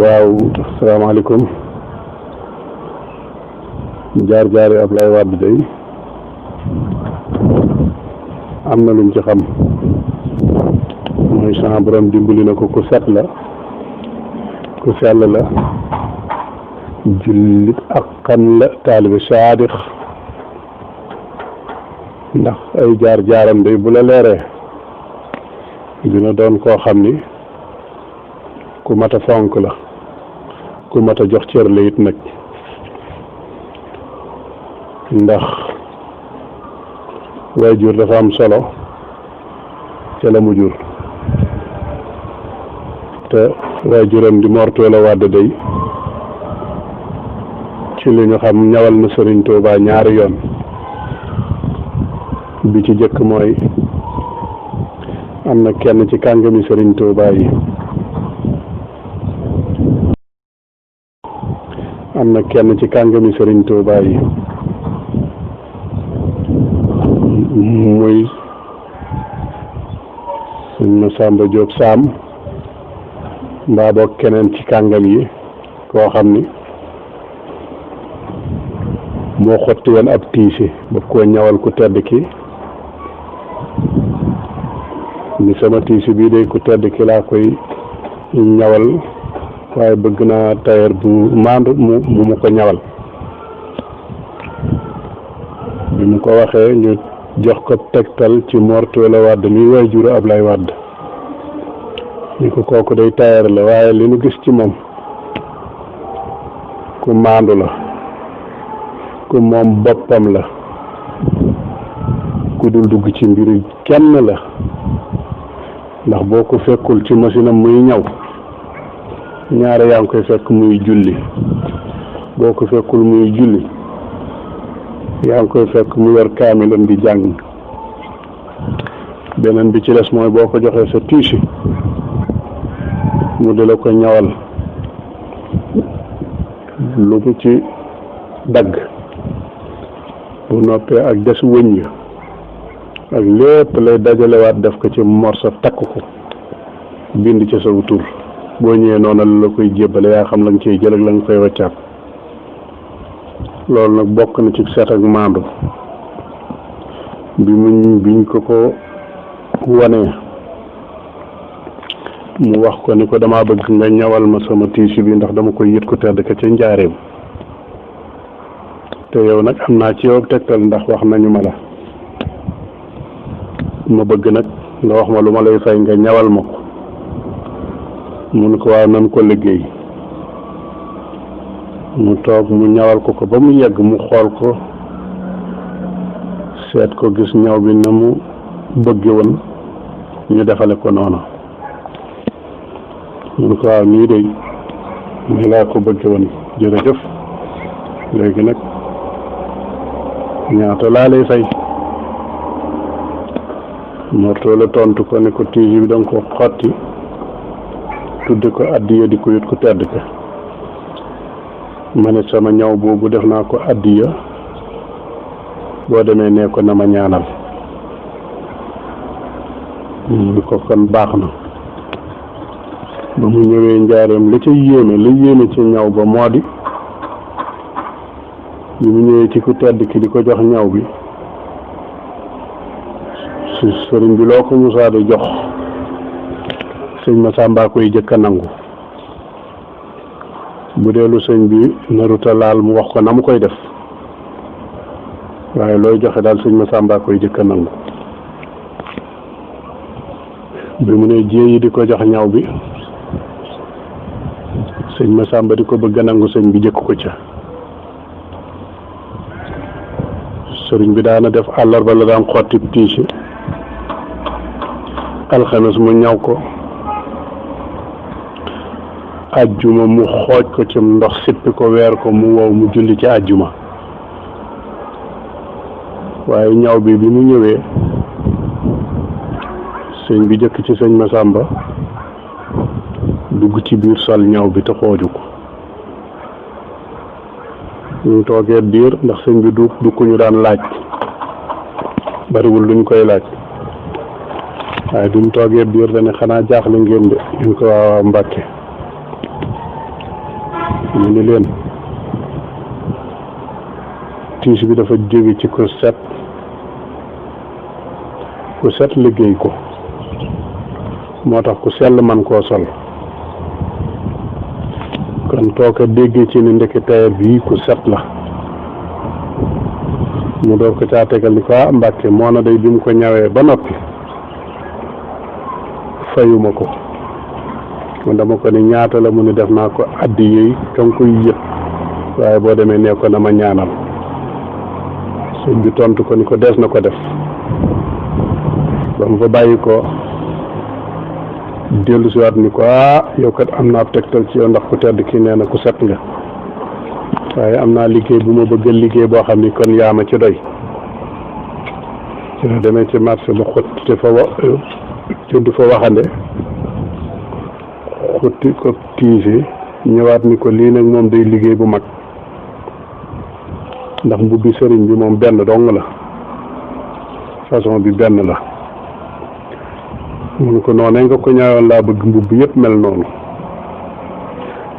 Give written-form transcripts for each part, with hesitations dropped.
waaw asalaamaaleykum. jaar-jaari Ablaye Wade day am na luñ ci xam mooy sama borom dimbali na ko ku set la ku sell la jullit ak kan la taalibe saadix ndax ay jaar-jaaram day bu la leeree dina doon koo xam ni ku mat a fonk la ku mat a jox cër la it nag ndax waajur dafa am solo ca la mu jur te waajuram di Mor Talla Wade day ci li ñu xam ñawal na Sëriñ Tuubaa ñaari yoon bi ci jëkk mooy am na kenn ci kàngami Sëriñ Tuubaa yi muy sëñ Masamba Diop Sam mbaa boog keneen ci kàngam yi koo xam ni moo xotti woon ab tiisi ba koo ñawal ku tedd ki ni sama tiisi bii de ku tedd ki laa koy ñawal waaye bëgg naa tailleur bu maandu mu ko ñawal bi mu ko waxee ñu jox ko tegtal ci Mor Talla Wade mi waajuru Ablaye Wade ni ko kooku day tailleur la waaye li nu gis ci moom ku maandu la ku moom boppam la ku dul dugg ci mbiri kenn la ndax boo ko fekkul ci machine am muy ñaw ñaare yaa ngi koy fekk muy julli boo ko fekkul muy julli yaa ngi koy fekk mu yor kaamilam di jàng beneen bi ci des mooy boo ko joxee sa tiisi mu di la ko ñawal lu mu ci dagg bu noppee ak des wëñ ak lépp lay dajalewaat def ko ci morso takk ko bind ci sa tur boo ñëwee noonu la koy jébbale yaa xam la nga ciy jël ak la nga koy waccaat loolu nag bokk na ci set ak maandu biñ ko wanee mu wax ko ni ko dama bëgg nga ñawal ma sama tiisi bi ndax dama koy yët ku tedd ka ca njaareem te yow nag am naa ci yow tegtal ndax wax nañu ma la ma bëgg nag nga wax ma lu ma lay fay nga ñawal ma ko mun ko waaw nan ko liggéey mu toog mu ñawal ko ba mu yegg mu xool ko seet ko gis ñaw bi na mu bëgge woon ñu defale ko noonu mun ko waaw nii de ni laa ko bëgge woon jërëjëf léegi nag ñaata laa lay fay Mor Talla tontu ko ne ko tiisi bi danga ko xotti tudde ko addiya di ko yët ku tedd ka ma ne sama ñaw boobu def naa ko addiya boo demee nee ko na ma ñaanal ni ko kon baax na ba mu ñëwee njaareem li ca yéeme ci ñaw ba moo di bi mu ñëwee ci ku tedd ki di ko jox ñaw bi su sëriñ bi loo ko musaa di jox sëñ Masamba koy jëkk a nangu bu dee lu sëñ bi naruta laal mu wax ko na mu koy def waaye looy joxe daal sëñ Masamba koy jëkk a nangu bi mu ne jéey yi di ko jox ñaw bi sëñ Masamba di ko bëgg a nangu sëñ bi jëkk ko ca sëriñ bi daana def àllarba la daan xotti tiisi alxames mu ñaw ko ajjuma mu xooj ko ci ndox sippi ko weer ko mu wow mu julli ci ajjuma waaye ñaw bi mu ñëwee sëñ bi jëkk ci sëñ Masamba dugg ci biir sol ñaw bi te xooju ko ñu toogee diir ndax sëñ bi du ku ñu daan laaj bariwul luñ koy laaj waaye bi mu toogee biir dane xanaa jaaxle ngeen de ñu ko waaw Mbàkke ñu ni leen tiis bi dafa jóge ci ku set liggéey ko moo tax ku sell man koo sol kon kooka déggee ci ni ndekki tailleur bii ku set la mu door ko caa tegal ni ko Mbàkke moo na day bi mu ko ñawee ba noppi fayuma ko man dama ko ni ñaata la mu ni def naa ko addi yooyu kam koy yëpp waaye boo demee nee ko na ma ñaanal sëñ bi tontu ko ni ko dees na ko def ba mu fa bàyyi ko dellu si waat ni ko yow kat am naa tegtal ci yow ndax ku tedd kii nee na ku set nga waaye am naa liggéey bu ma bëggal liggéey boo xam ni kon yaa ma ci doy ci la demee ci marché ba xotti fa jënd fa waxande xotti ko tiise ñëwaat ni ko lii nag moom day liggéey bu mag ndax mbubbi sëriñ bi moom benn dong la façon bi benn la mun ko noonee nga ko ñaawoon laa bëgg mbubb yëpp mel noonu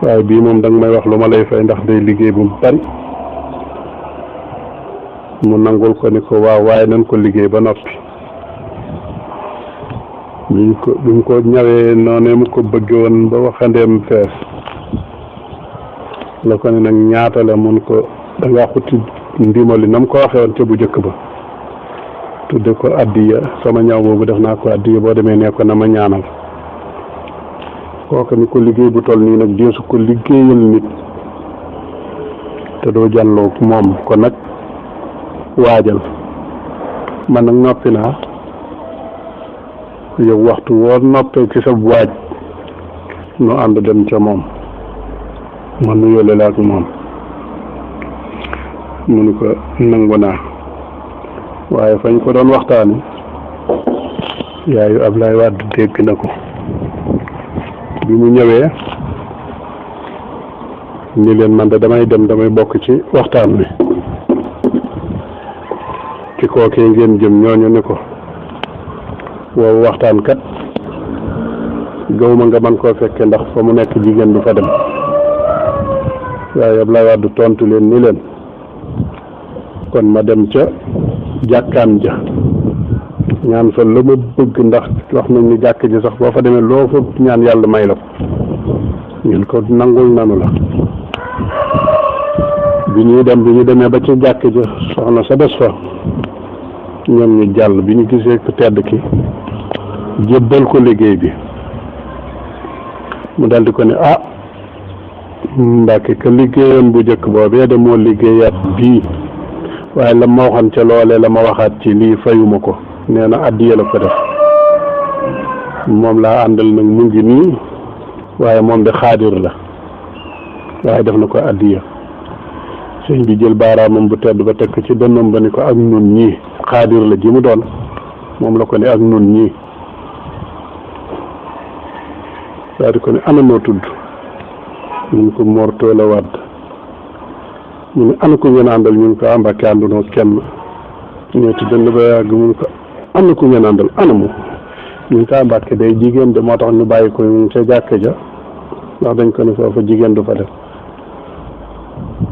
waaye bii moom danga may wax lu ma lay fay ndax day liggéey bu bari mu nangul ko ni ko waaw waaye nañ ko liggéey ba noppi bi mu ko ñawee noonee mu ko bëgge woon ba waxandeem fees la ko ne nag ñaata la mun ko dangaa xutti ndimali na mu ko waxee woon ca bu njëkk ba tudde ko addiya sama ñaw boobu def naa ko addiya boo demee nee ko na ma ñaanal kooku ni ko liggéey bu toll nii nag deesu ko liggéeyal nit te doo jàlloo moom kon nag waajal man nag noppi naa yow waxtu woo noppee ci sa waaj nu ànd dem ca moom man nu yólle la ak moom mu ni ko nangu naa waaye fañ ko doon waxtaani yaayu Ablaye Wade dégg na ko bi mu ñëwee ni leen man de damay bokk ci waxtaan wi ci kookee ngeen jëm ñooñu ni ko woowu waxtaan kat gawma nga man koo fekke ndax fa mu nekk jigéen du fa dem waaye Ablaye Wade tontu leen ni leen kon ma dem ca jàkkaan ja ñaan fa la ma bëgg ndax wax nañ ni jàkk ji sax boo fa demee loo fa ñaan yàlla may la ko ñun ko nangul nanu la bi ñu demee ba ci jàkk ja soxna sa des fa ñoom ñu jàll bi ñu gisee ku tedd ki jébbal ko liggéey bi mu daldi ko ne Mbàkke ka liggéeyoon bu njëkk boobee de moo liggéeyaat bii waaye la ma waxoon ca loolee la ma waxaat ci lii fayuma ko nee na addiya la ko def moom laa àndal nag mu ngi nii waaye moom de xaadir la waaye def na ko addiya sëñ bi jël baaraamam bu tedd ba teg ko ci dënnam ba ni ko ak nun ñii xaadir la ji mu doon moom la ko ne ak nun ñii daal di ko ne ana noo tudd mun ko Mor Talla Wade mu ne ana ku ngeen àndal ñun ko Mbàkke àndunoo kenn ñoo ci dënn ba yàgg mun ko ana ku ngeen àndal ana mu ñun ko Mbàkke day jigéen de moo tax ñu bàyyi ko ñu ca jàkke ja ndax dañ ko ne foofa jigéen du fa def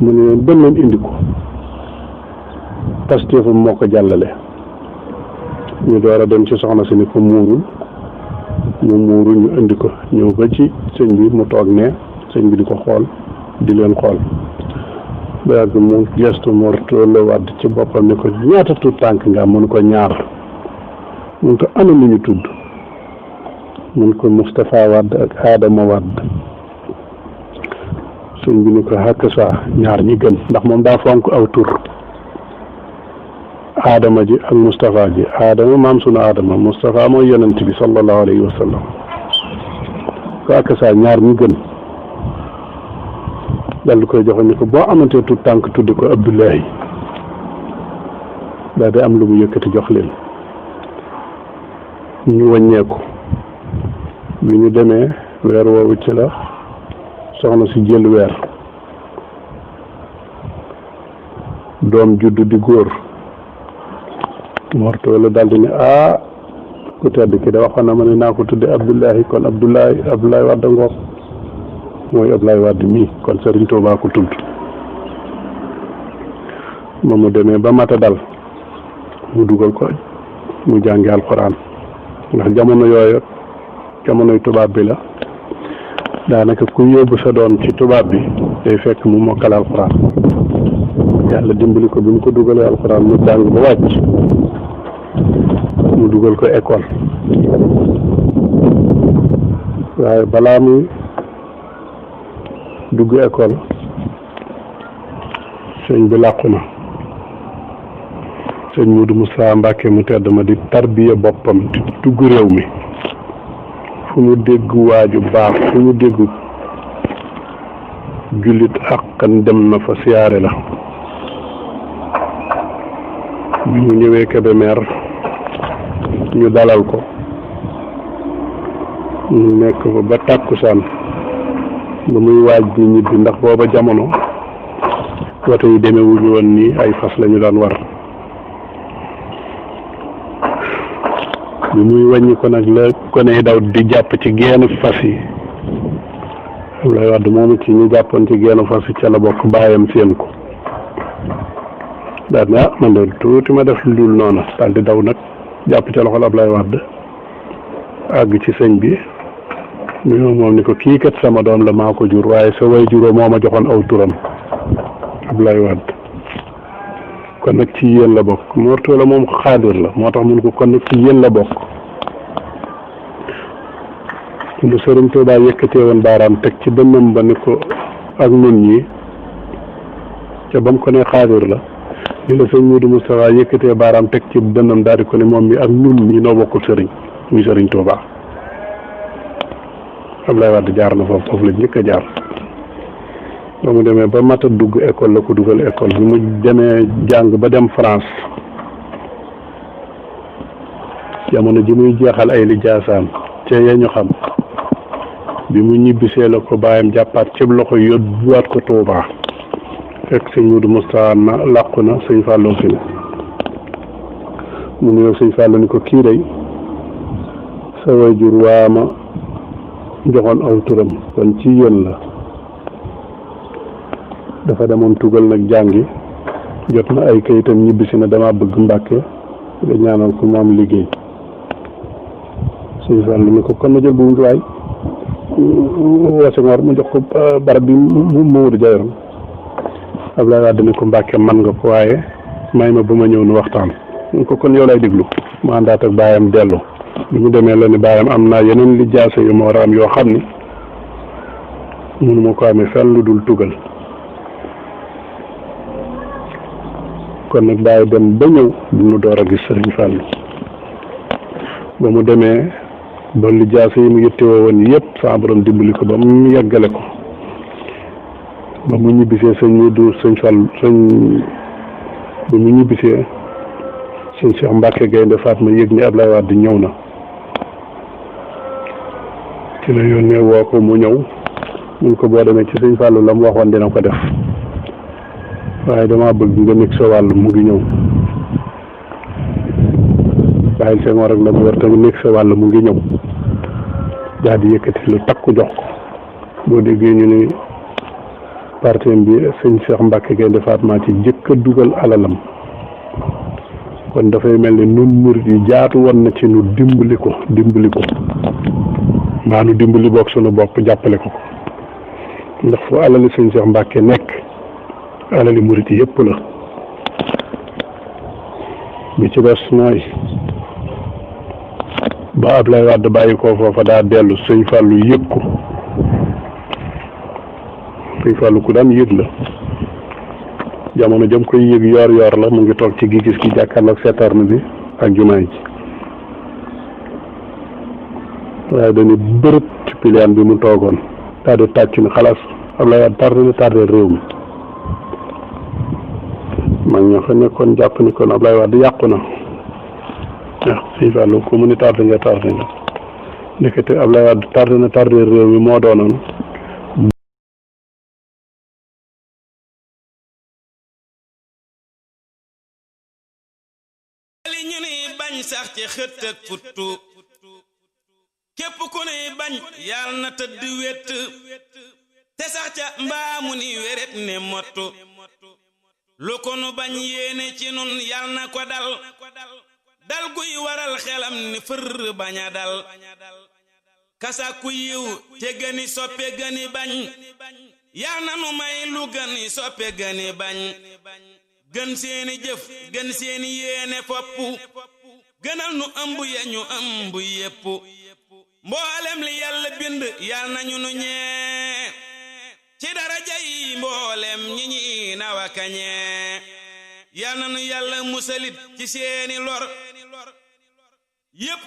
mu ne leen dem leen indi ko pastéefam moo ko jàllale ñu door a dem ci soxna si ni ko muurul mu muuru ñu indi ko ñëw ba ci sëñ bi mu toog ne sëñ bi di ko xool di leen xool ba yàgg mu gestu Mor Talla Wade ci boppam ni ko ñaata tuut tànk nga am mun ko ñaar mun ko ana nu ñu tudd mun ko Moustapha Wade ak Adama Wade sëñ bi ni ko xàkk saa ñaar ñi gën ndax moom daa fonk aw tur Adama ji ak Moustapha ji Adama maam sunu Adama Moustapha mooy yonent bi sallallahu alayhi wa sallam xàkk saa ñaar ñi gën dal di koy joxe ni ko boo amantee tuut tànk tuddi ko Abdoulaye daal di am lu mu yëkkati jox leen ñu wàññeeku bi ñu demee weer woowu ci la soxna si jël weer doom juddu di góor Mor Talla daal di ne ku tedd ki da waxoon na ma ne naa ko tudde Abdoulaye kon Abdoulaye Wade ngoog mooy Ablaye Wade mii kon Serigne Touba ko tudd ba mu demee ba mata dal mu dugal ko mu jàngi alxuraan ndax jamono yooyu jamonoy tubaab bi la daanaka ku yóbbu sa doom ci tubaab bi day fekk mu mokkal alxuraan yàlla dimbali ko bi mu ko dugalee alxuraan mu jàng ba wàcc mu dugal ko école waaye balaa muy dugg école sëñ bi làqu na sëñ Modou Moussa Mbacke mu tedd ma di tarbiya boppam di dugg réew mi fu mu dégg waaju baax fu mu dégg jullit àqan dem na fa siyaare la bi mu ñëwee Kébémer ñu dalal ko mu nekk fa ba tàkkusaan ba muy waaj di ñibbi ndax booba jamono woto yi demewuñu woon nii ay fas lañu daan war bi muy wàññi ko nag la ko ne daw di jàpp ci geenu fas yi Ablaye Wade moomu ci ñu jàppoon ci geenu fas yi ca la bokk baayam seen ko daal ne man de tuuti ma def lu dul noonu daal di daw nag jàpp ca loxol Ablaye Wade àgg ci sëñ bi ñu moom ni ko kii kat sama doom la maa ko jur waaye sa way juróo moo ma joxoon aw turam Ablaye Wade kon nag ci yéen la bokk morto la moom xaadir la moo tax mun ko kon nag ci yéen la bokk lu Sëriñ Tuubaa yëkkatee woon baaraam teg ci dënnam ba ni ko ak nun ñi ca ba mu ko ne xaadir la li la sëñ Modou Moustapha yëkkatee baaraam teg ci dënnam daal di ko ne moom mi ak nun ñi noo bokkul sëriñ muy Sëriñ Tuubaa Ablaye Wade jaar na foofu la njëkk a jaar ba mu demee ba mat a dugg école la ko dugal école bi mu demee jàng ba dem France jamono ji muy jeexal ay lijaasaan ca ya ñu xam bi mu ñibbisee la ko bàyyam jàppaat cëb loxo yóbbuwaat ko Touba fekk sëñ Modou Moustapha na làqu na sëñ Fallou fi ne mu nuyoo sëñ Fallou ni ko kii day sa waajur waa ma joxoon aw turam kon ci yéen la dafa demoon tugal nag jàngi jot na ay kayitam ñibbisi na dama bëgg Mbàkke nga ñaanal ko mu am liggéey sëñ Fallou ni ko kon na jël bu mu waay wasengoor mu jox ko barab bi mu wut jayoon Ablaye Wade ni ko Mbàkke man nga ko waaye may ma ba ma ñëw nu waxtaan ñu ko kon yow lay déglu mu àndaat ak baayam dellu bi mu demee la ni baayam am naa yeneen li jaase yu ma war a am yoo xam ni mënu ma ko amee fenn lu dul tugal kon nag bàyyi dem ba ñëw duñu door a gis Sëriñ Fallou ba mu demee ba li jaase yi mu yëttewoo woon yëpp saa borom dimbali ko ba mu yeggale ko ba mu ñibbisee sëñ Fallou ba mu ñibbisee sëñ Cheikh Mbacke Gaynde Fatma yëg ni Ablaye Wade ñëw na ci la yónnee woo ko mu ñëw mun ko boo demee ci sëñ Fallou la mu waxoon dina ko def waaye dama bëgg nga nekk sa wàll mu ngi ñëw bàyyil seen war ak la mu war te nga nekk sa wàll mu ngi ñëw daal di yëkkati lu takku jox ko boo déggee ñu ni partem bi sëñ Cheikh Mbacke Gaynde Fatma ci jëkk a dugal alalam kon dafay mel ni nun murit yi jaatu woon na ci nu dimbali ko mbaa nu dimbali boog sunu bopp jàppale ko ndax fu alali sëñ Cheikh Mbacke nekk alali murit yi yëpp la bi ci des mooy ba Ablaye Wade bàyyi ko foofa daa dellu sëñ Fallou yëg ko sëñ Fallou ku daan yëg la jamono jëm koy yëg yoor la mu ngi toog ci gis gi jàkkaarloog seetarne bi ak jumaa ji waaye dañu bërët ci piliyaan bi mu toogoon daal di tàcc ni xalaas Ablaye Wade tardé réew mi mag ñoo fa nekkoon jàpp ni kon Ablaye Wade yàqu na waaw sëñ Fallou ku mu ni tardé nga ndekete Ablaye Wade tardé réew mi moo doonoon ñu ni bañ sax ci xët ak futtu képp ku ni bañ yàlla na tëdd wett te sax ca mbaamu ni wéret ne mottu lu ko nu bañ yéene ci nun yal na ko dal dal guy waral xelam ni fër baña dal kasaku yiw te gëni soppe gëni bañ yal na nu may lu gëni soppe gëni bañ gën seeni jëf gën seeni yéene fopp gënal nu ëmb ya ñu ëmb yépp mboolem li yàlla bind yal nañu nu ñee ci daraja yi mboolem ñi ñi nawa kañee yal na nu yàlla musalit ci seeni lor yépp